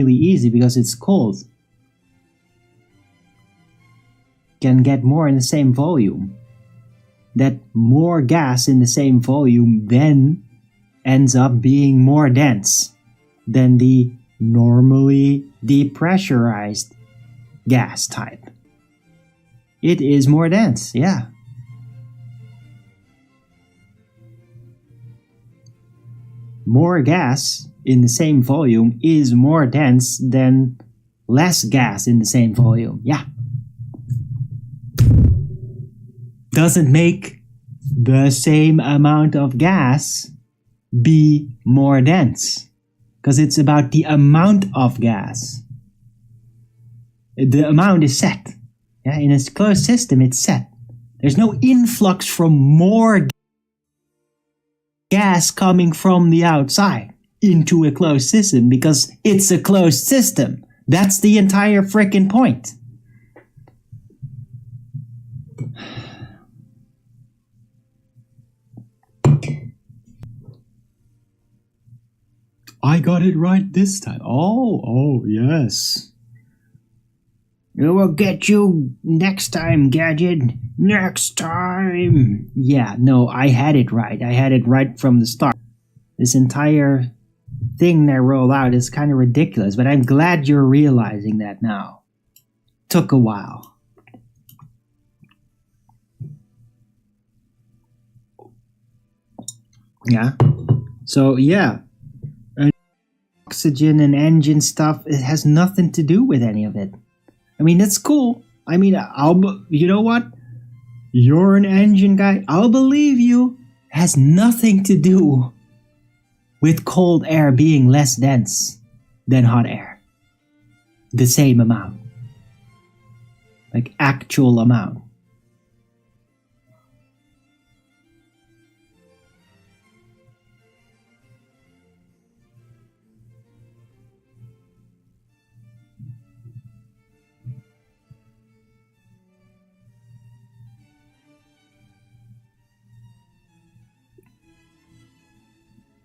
really easy because it's cold. Can get more in the same volume. That more gas in the same volume then ends up being more dense than the normally depressurized gas type. It is more dense, yeah. More gas in the same volume is more dense than less gas in the same volume, yeah. Doesn't make the same amount of gas be more dense, because it's about the amount of gas. The amount is set. Yeah, in a closed system, it's set. There's no influx from more gas coming from the outside into a closed system because it's a closed system. That's the entire frickin' point. I got it right this time. Oh, yes. It will get you next time, Gadget. Next time. Yeah, no, I had it right. I had it right from the start. This entire thing they roll out is kind of ridiculous, but I'm glad you're realizing that now. Took a while. Yeah. So, yeah. Oxygen and engine stuff, it has nothing to do with any of it. I mean, that's cool. I mean, you know what? You're an engine guy. I'll believe you. Has nothing to do with cold air being less dense than hot air. The same amount. Like actual amount.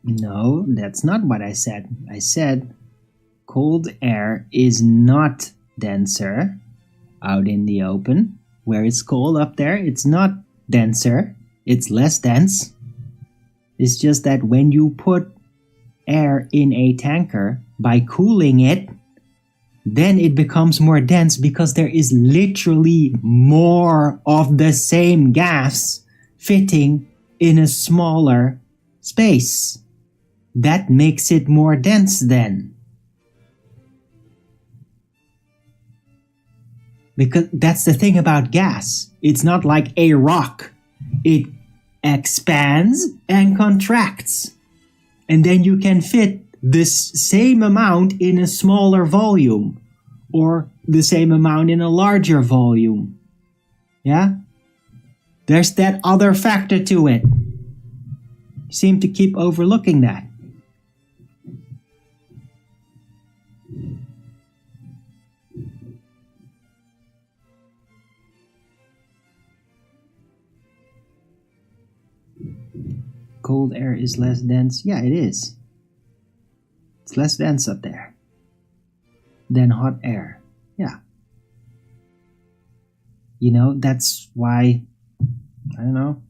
No, that's not what I said. I said cold air is not denser out in the open. Where it's cold up there, it's not denser. It's less dense. It's just that when you put air in a tanker, by cooling it, then it becomes more dense because there is literally more of the same gas fitting in a smaller space. That makes it more dense then. Because that's the thing about gas. It's not like a rock. It expands and contracts. And then you can fit this same amount in a smaller volume. Or the same amount in a larger volume. Yeah? There's that other factor to it. You seem to keep overlooking that. Cold air is less dense. Yeah, it is. It's less dense up there than hot air. Yeah. You know, that's why, I don't know.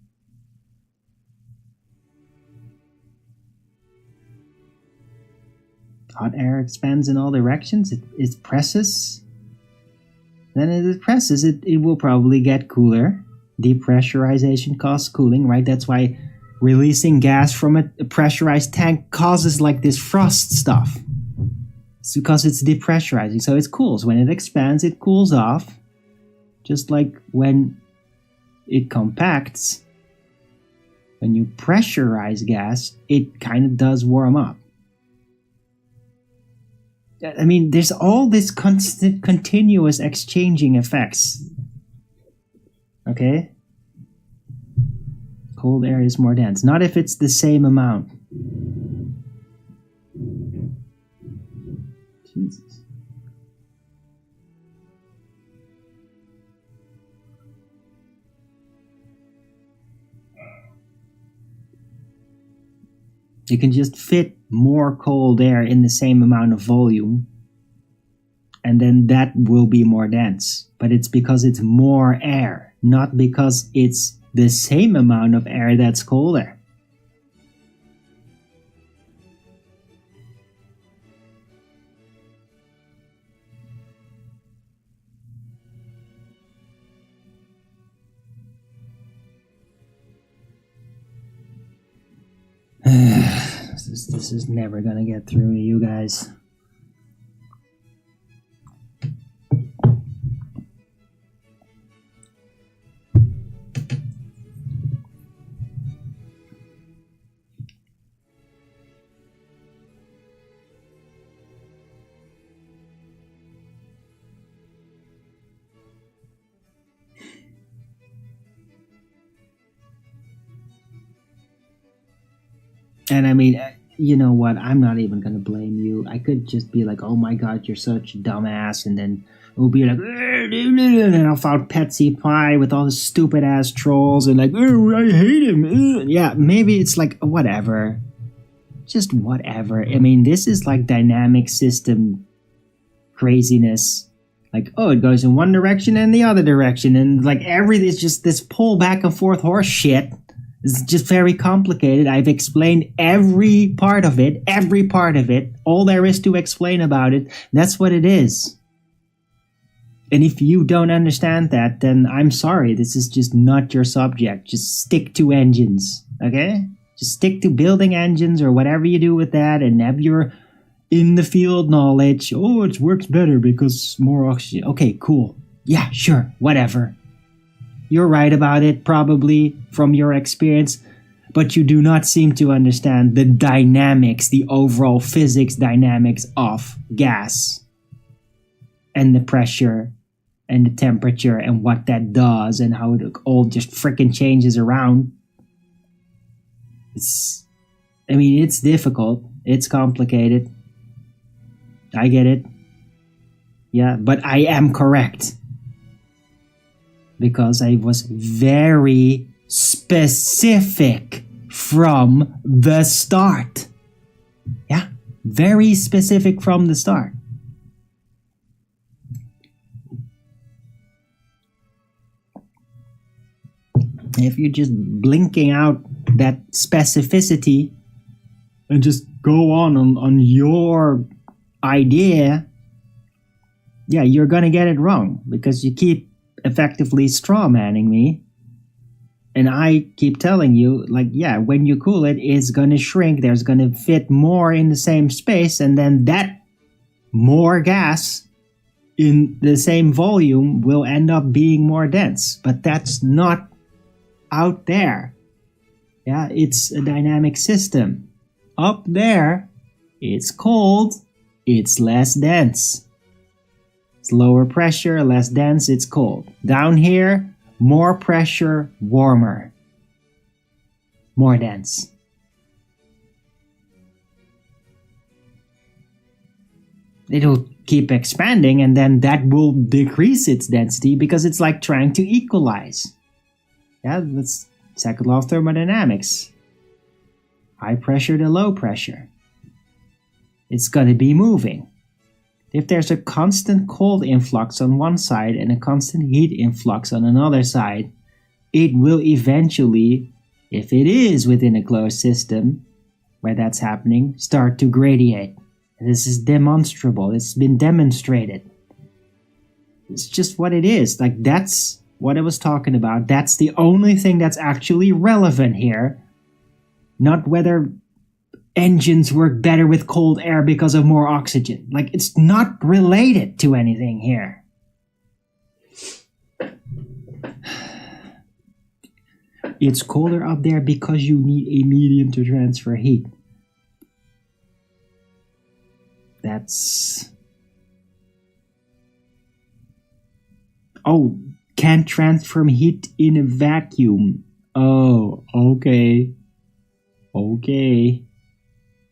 Hot air expands in all directions. It presses. Then it presses, it will probably get cooler. Depressurization causes cooling, right? That's why releasing gas from a pressurized tank causes like this frost stuff. It's because it's depressurizing, so it cools. When it expands, it cools off. Just like when it compacts, when you pressurize gas, it kind of does warm up. I mean, there's all this constant, continuous exchanging effects. Okay? Cold air is more dense. Not if it's the same amount. Jesus. You can just fit more cold air in the same amount of volume and then that will be more dense. But it's because it's more air, not because it's the same amount of air that's colder. This is never gonna get through to you guys. And I mean, you know what? I'm not even going to blame you. I could just be like, oh my god, you're such a dumbass. And then it will be like, and I'll find Petsy Pie with all the stupid ass trolls and like, oh, I hate him. Yeah, maybe it's like, whatever. Just whatever. I mean, this is like dynamic system craziness. Like, oh, it goes in one direction and the other direction. And like it's just this pull back and forth horse shit. It's just very complicated. I've explained every part of it. All there is to explain about it. That's what it is. And if you don't understand that, then I'm sorry. This is just not your subject. Just stick to engines, okay? Just stick to building engines or whatever you do with that and have your in-the-field knowledge. Oh, it works better because more oxygen. Okay, cool. Yeah, sure, whatever. You're right about it, probably, from your experience, but you do not seem to understand the dynamics, the overall physics dynamics of gas, and the pressure, and the temperature, and what that does, and how it all just frickin' changes around. It's difficult, it's complicated. I get it. Yeah, but I am correct. Because I was very specific from the start. Yeah, very specific from the start. If you're just blinking out that specificity and just go on your idea, yeah, you're gonna get it wrong because you keep effectively straw manning me, and I keep telling you, like, yeah, when you cool it, it's gonna shrink, there's gonna fit more in the same space, and then that more gas in the same volume will end up being more dense, but that's not out there. Yeah, it's a dynamic system. Up there, it's cold, it's less dense. It's lower pressure, less dense, it's cold. Down here, more pressure, warmer. More dense. It'll keep expanding and then that will decrease its density because it's like trying to equalize. Yeah, that's second law of thermodynamics. High pressure to low pressure. It's going to be moving. If there's a constant cold influx on one side and a constant heat influx on another side, it will eventually, if it is within a closed system where that's happening, start to gradiate. This is demonstrable. It's been demonstrated. It's just what it is. Like, that's what I was talking about. That's the only thing that's actually relevant here. Not whether engines work better with cold air because of more oxygen. Like, it's not related to anything here. It's colder up there because you need a medium to transfer heat. That's... Oh, can't transfer heat in a vacuum. Oh, okay. Okay.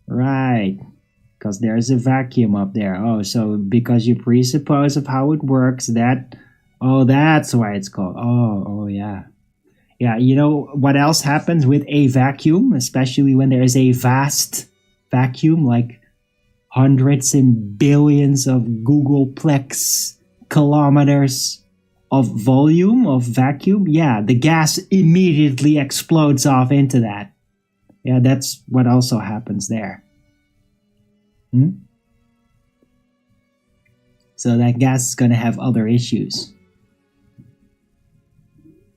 Right, because there's a vacuum up there. Oh, so because you presuppose of how it works, that's why it's called. Oh, yeah. Yeah, you know what else happens with a vacuum, especially when there is a vast vacuum, like hundreds and billions of Googleplex kilometers of volume, of vacuum, yeah, the gas immediately explodes off into that. Yeah, that's what also happens there. So that gas is going to have other issues.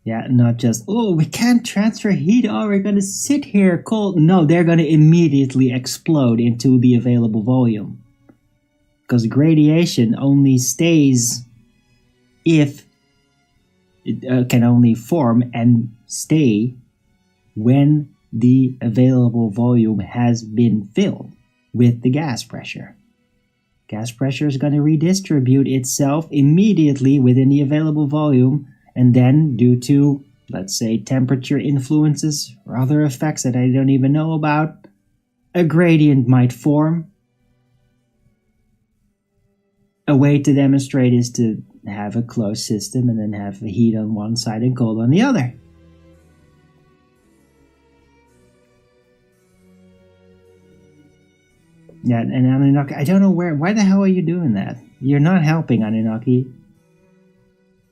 Yeah, not just, oh, we can't transfer heat, oh, we're going to sit here cold. No, they're going to immediately explode into the available volume. Because gradation only stays if it can only form and stay when the available volume has been filled with the gas pressure. Gas pressure is going to redistribute itself immediately within the available volume, and then due to, let's say, temperature influences or other effects that I don't even know about, a gradient might form. A way to demonstrate is to have a closed system and then have heat on one side and cold on the other. Yeah, and Anunnaki, I don't know why the hell are you doing that? You're not helping, Anunnaki.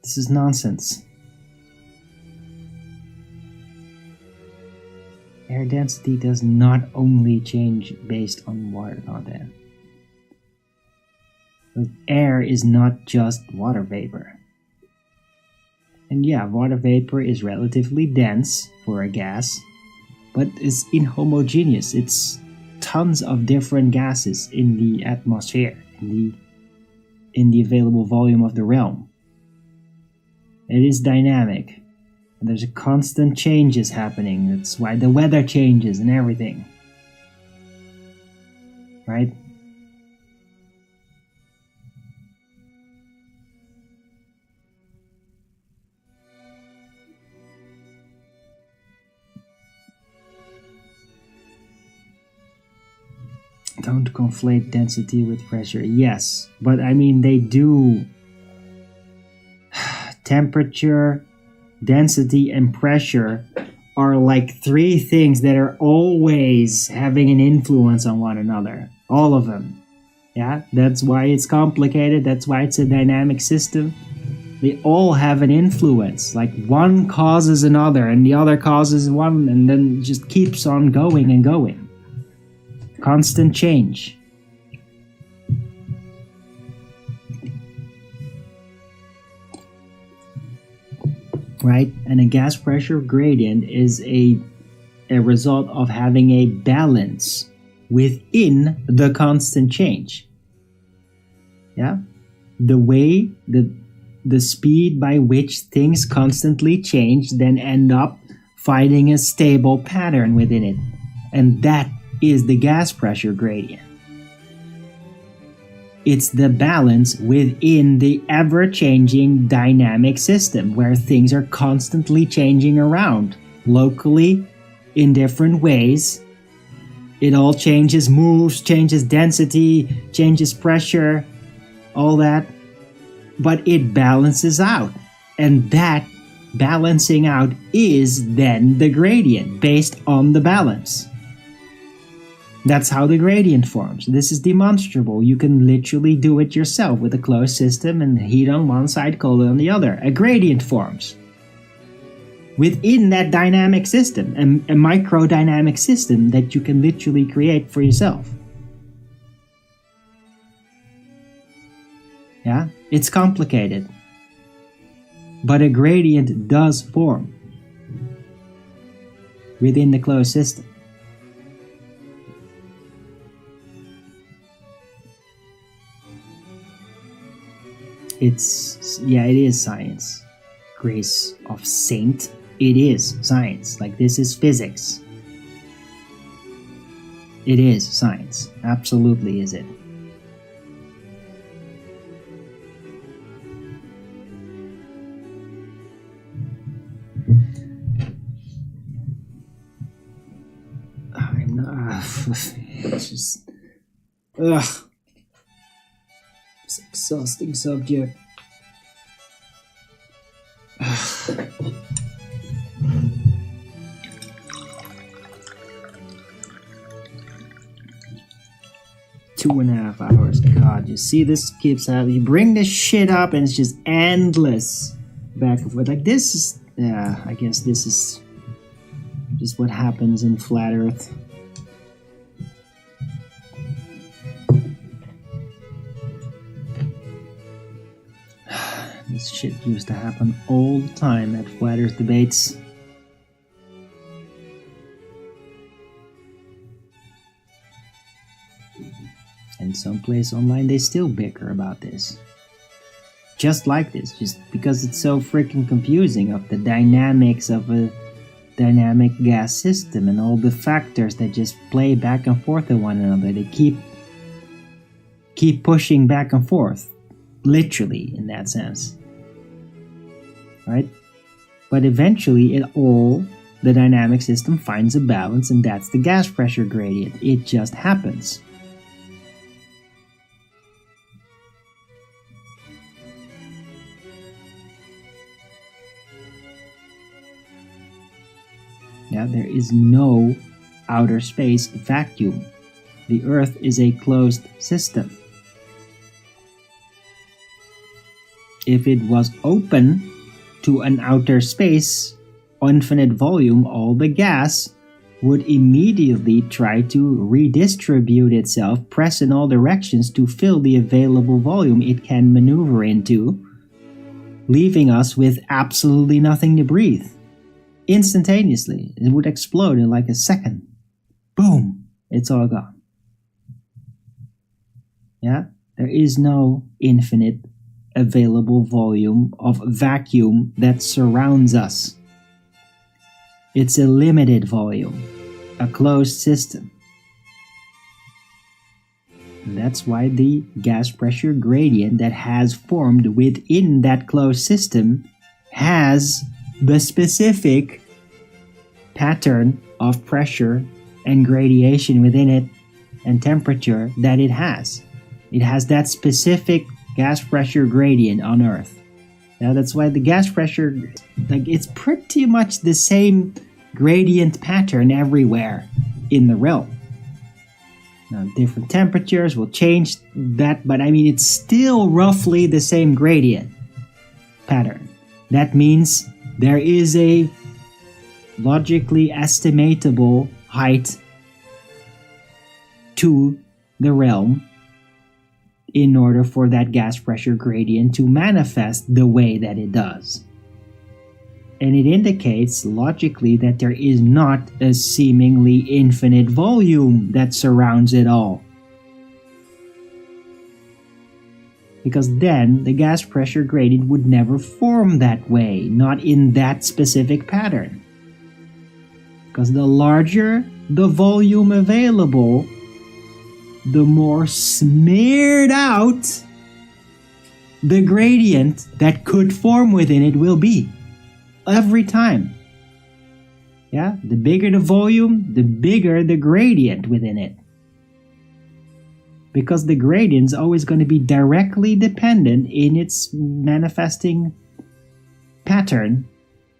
This is nonsense. Air density does not only change based on water content. But air is not just water vapor. And yeah, water vapor is relatively dense for a gas, but it's inhomogeneous. It's tons of different gases in the atmosphere, in the available volume of the realm. It is dynamic. And there's a constant changes happening. That's why the weather changes and everything. Right? Don't conflate density with pressure. Yes, but I mean they do. Temperature, density, and pressure are like three things that are always having an influence on one another. All of them. Yeah, that's why it's complicated. That's why it's a dynamic system. They all have an influence. Like one causes another and the other causes one, and then it just keeps on going and going. Constant change. Right? And a gas pressure gradient is a result of having a balance within the constant change. Yeah? The way, the speed by which things constantly change then end up finding a stable pattern within it. And that is the gas pressure gradient. It's the balance within the ever-changing dynamic system where things are constantly changing around, locally, in different ways. It all changes, moves, changes density, changes pressure, all that. But it balances out. And that balancing out is then the gradient based on the balance. That's how the gradient forms. This is demonstrable. You can literally do it yourself with a closed system and heat on one side, cold on the other. A gradient forms. Within that dynamic system, a microdynamic system that you can literally create for yourself. Yeah, it's complicated. But a gradient does form within the closed system. It is science. Grace of saint, it is science. Like, this is physics. It is science. Absolutely is it. I'm not. It's just. Ugh. It's an exhausting subject. Ugh. 2.5 2.5 hours. God, you see this keeps happening. You bring this shit up and it's just endless back and forth. Like this is, yeah, I guess this is just what happens in flat Earth. This shit used to happen all the time at flat Earth debates. And someplace online they still bicker about this. Just like this, just because it's so freaking confusing of the dynamics of a dynamic gas system and all the factors that just play back and forth with one another. They keep pushing back and forth, literally in that sense. Right? But eventually the dynamic system finds a balance, and that's the gas pressure gradient. It just happens. Yeah, there is no outer space vacuum. The Earth is a closed system. If it was open to an outer space, infinite volume, all the gas would immediately try to redistribute itself, press in all directions to fill the available volume it can maneuver into, leaving us with absolutely nothing to breathe. Instantaneously, it would explode in like a second. Boom! It's all gone. Yeah? There is no infinite available volume of vacuum that surrounds us. It's a limited volume, a closed system. And that's why the gas pressure gradient that has formed within that closed system has the specific pattern of pressure and gradation within it and temperature that it has. It has that specific gas pressure gradient on Earth. Now that's why the gas pressure, like, it's pretty much the same gradient pattern everywhere in the realm. Now different temperatures will change that, but I mean it's still roughly the same gradient pattern. That means there is a logically estimatable height to the realm in order for that gas pressure gradient to manifest the way that it does. And it indicates logically that there is not a seemingly infinite volume that surrounds it all. Because then the gas pressure gradient would never form that way, not in that specific pattern. Because the larger the volume available, the more smeared out the gradient that could form within it will be. Every time. Yeah, the bigger the volume, the bigger the gradient within it. Because the gradient's always going to be directly dependent in its manifesting pattern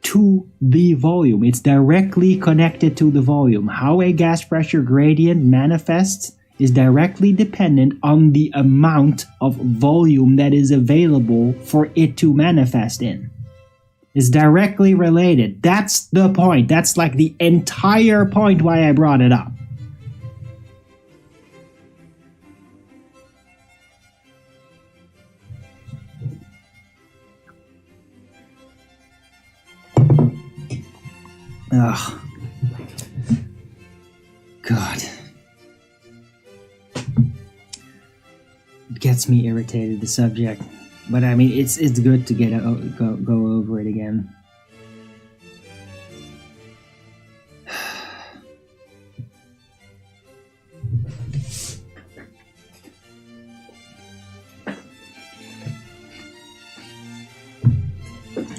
to the volume. It's directly connected to the volume. How a gas pressure gradient manifests is directly dependent on the amount of volume that is available for it to manifest in. It's directly related. That's the point. That's like the entire point why I brought it up. Ugh. God. It gets me irritated, the subject. But I mean, it's good to get go over it again.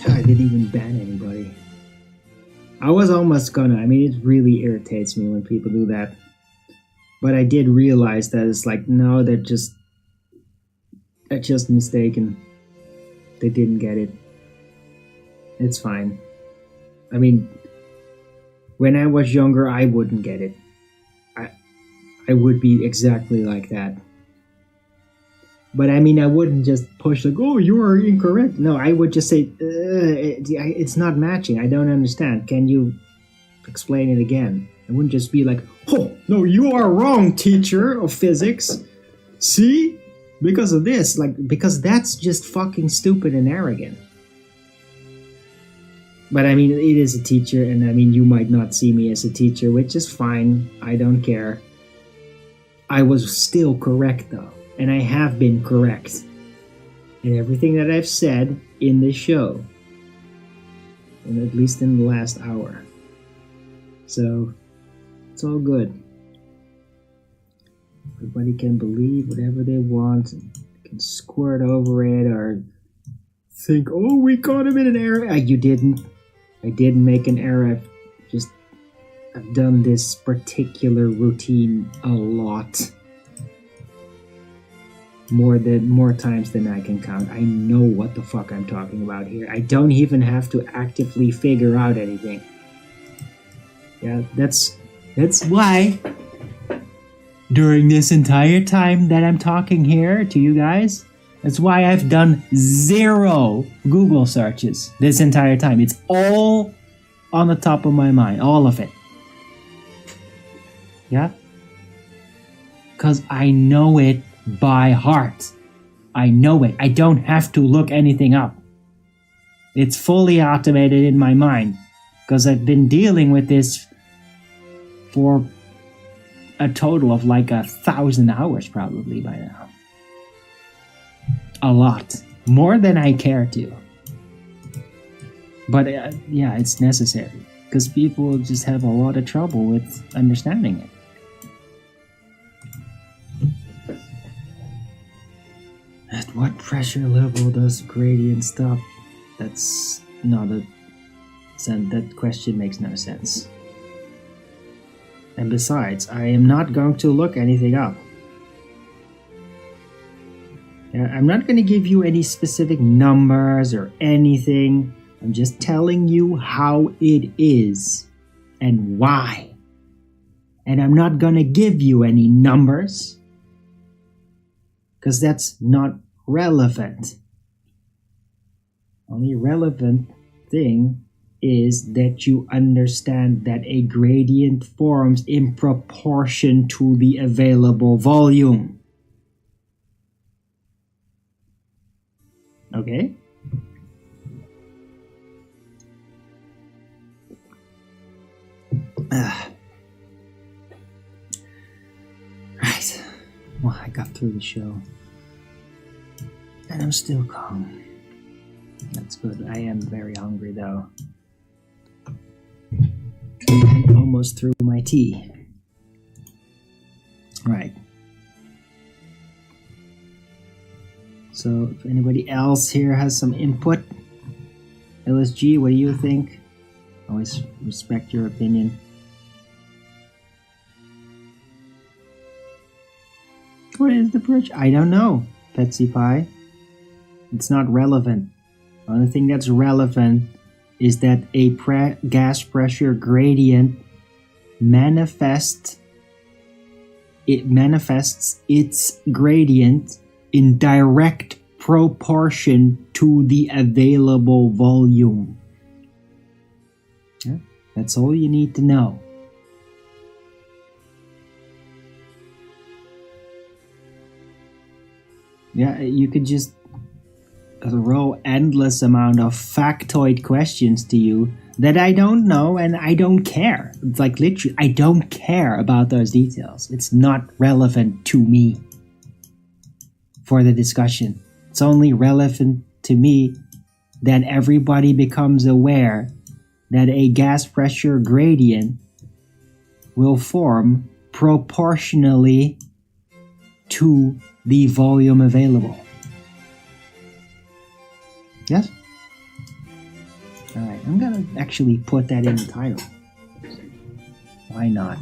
I didn't even ban anybody. I was almost gonna. I mean, it really irritates me when people do that. But I did realize that it's like, no, they're just mistaken. They didn't get it. It's fine. I mean, when I was younger, I wouldn't get it. I would be exactly like that. But I mean, I wouldn't just push like, oh, you are incorrect. No, I would just say, it's not matching. I don't understand. Can you explain it again? I wouldn't just be like, oh, no, you are wrong, teacher of physics. See? Because of this. Because that's just fucking stupid and arrogant. But I mean, it is a teacher, and I mean, you might not see me as a teacher, which is fine. I don't care. I was still correct, though. And I have been correct in everything that I've said in this show. And at least in the last hour. So, it's all good. Everybody can believe whatever they want and can squirt over it or think, oh, we caught him in an error. You didn't. I didn't make an error. I've done this particular routine a lot. More times than I can count. I know what the fuck I'm talking about here. I don't even have to actively figure out anything. Yeah, that's why during this entire time that I'm talking here to you guys, that's why I've done 0 Google searches this entire time. It's all on the top of my mind, all of it. Yeah? Because I know it by heart. I know it. I don't have to look anything up. It's fully automated in my mind. Because I've been dealing with this for a total of like 1,000 hours probably by now. A lot. More than I care to. But yeah, it's necessary. Because people just have a lot of trouble with understanding it. At what pressure level does gradient stop? That's not a sense. That question makes no sense. And besides, I am not going to look anything up. I'm not going to give you any specific numbers or anything. I'm just telling you how it is and why. And I'm not going to give you any numbers because that's not relevant. Only relevant thing is that you understand that a gradient forms in proportion to the available volume. Okay? Right. Well, I got through the show. And I'm still calm. That's good. I am very hungry though. And almost through my tea. Right. So if anybody else here has some input, LSG, what do you think? Always respect your opinion. What is the bridge? I don't know, Petsy Pie. It's not relevant. The only thing that's relevant is that a gas pressure gradient manifests its gradient in direct proportion to the available volume. Yeah, that's all you need to know. Yeah, you could just throw endless amount of factoid questions to you that I don't know and I don't care. It's like literally, I don't care about those details. It's not relevant to me for the discussion. It's only relevant to me that everybody becomes aware that a gas pressure gradient will form proportionally to the volume available. Yes? Alright, I'm gonna actually put that in the title. Why not?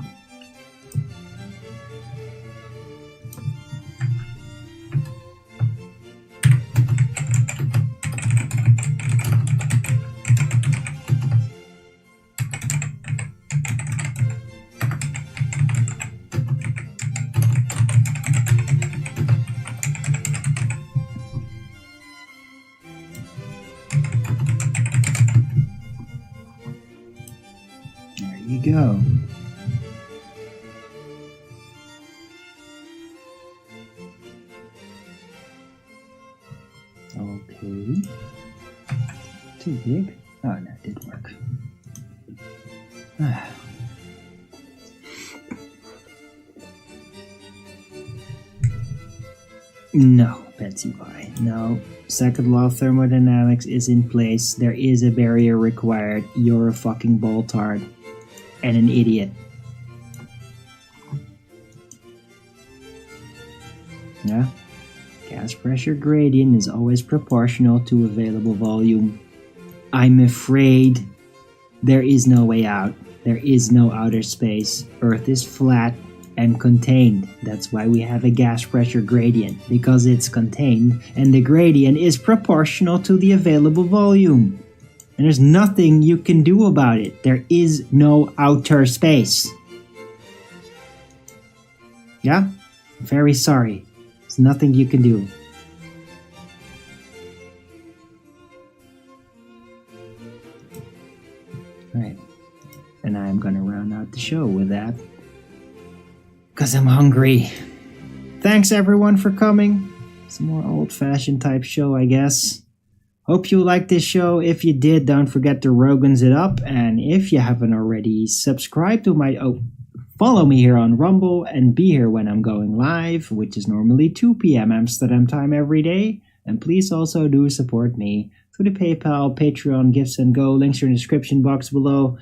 There you go. Okay. Too big? Oh, no, it did work. No, Betsy Pie. No. Second law of thermodynamics is in place. There is a barrier required. You're a fucking boltard. And an idiot. Yeah? Gas pressure gradient is always proportional to available volume. I'm afraid there is no way out. There is no outer space. Earth is flat and contained. That's why we have a gas pressure gradient, because it's contained and the gradient is proportional to the available volume. And there's nothing you can do about it. There is no outer space. Yeah? Very sorry. There's nothing you can do. Right. And I'm gonna round out the show with that. Because I'm hungry. Thanks everyone for coming. It's a more old-fashioned type show, I guess. Hope you liked this show. If you did, don't forget to Rogan's it up. And if you haven't already, subscribe to my... follow me here on Rumble and be here when I'm going live, which is normally 2 p.m. Amsterdam time every day. And please also do support me through the PayPal, Patreon, Gifts and Go. Links are in the description box below.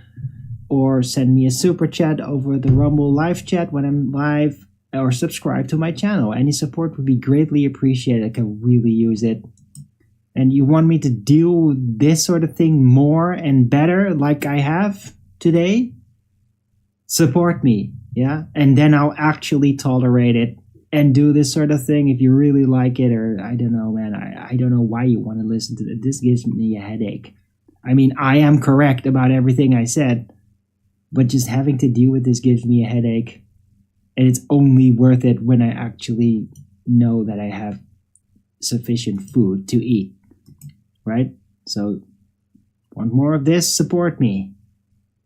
Or send me a super chat over the Rumble live chat when I'm live. Or subscribe to my channel. Any support would be greatly appreciated. I can really use it. And you want me to deal with this sort of thing more and better like I have today? Support me, yeah? And then I'll actually tolerate it and do this sort of thing if you really like it. Or, I don't know, man. I don't know why you want to listen to it. This gives me a headache. I mean, I am correct about everything I said. But just having to deal with this gives me a headache. And it's only worth it when I actually know that I have sufficient food to eat. Right? So, want more of this? Support me.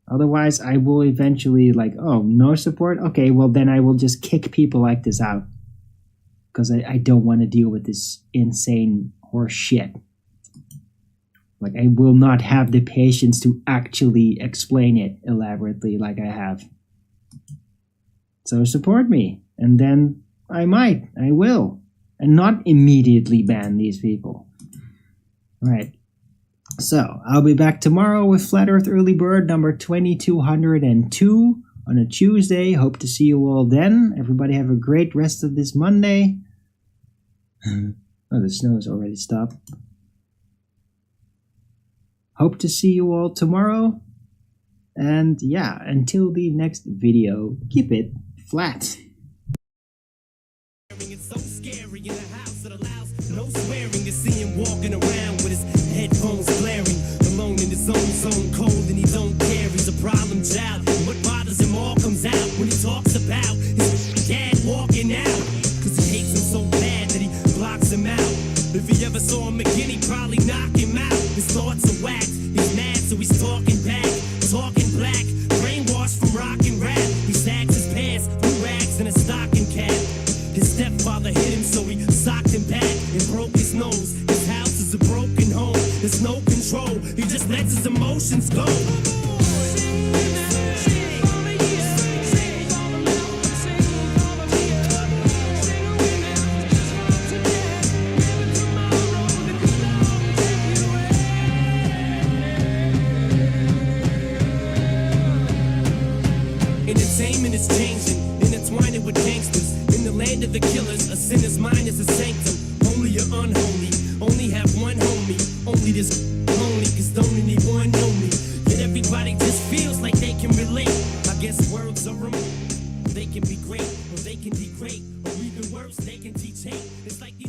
Otherwise, I will eventually oh, no support? Okay, well then I will just kick people like this out. Because I don't want to deal with this insane horse shit. I will not have the patience to actually explain it elaborately like I have. So support me. And then I will. And not immediately ban these people. Alright. So, I'll be back tomorrow with Flat Earth Early Bird number 2202 on a Tuesday. Hope to see you all then. Everybody have a great rest of this Monday. Oh, the snow has already stopped. Hope to see you all tomorrow. And yeah, until the next video, keep it flat. It's so scary in a house that allows no swearing to see him walking around with his headphones blaring, alone in his own zone, cold and he don't care. He's a problem child. What bothers him all comes out when he talks about his dad walking out. Cause he hates him so bad that he blocks him out. If he ever saw him again, he'd probably knock him out. His thoughts are whacked. He's mad, so he's talking back, talking black, brainwashed from rock and rap. He sags his pants, blue rags, and a stocking cap. His stepfather hit him, so he socked him back and broke his nose. His house is a broken home. There's no control. He just lets his emotions go. Entertainment is changing, intertwining with gangsters. In the land of the killers, a sinner's mind is a sanctum. Holy or unholy, only have one homie. Only this lonely, cause don't anyone know me. Yet everybody just feels like they can relate. I guess words are removed. They can be great, or they can degrade, or even worse, they can teach hate. It's like the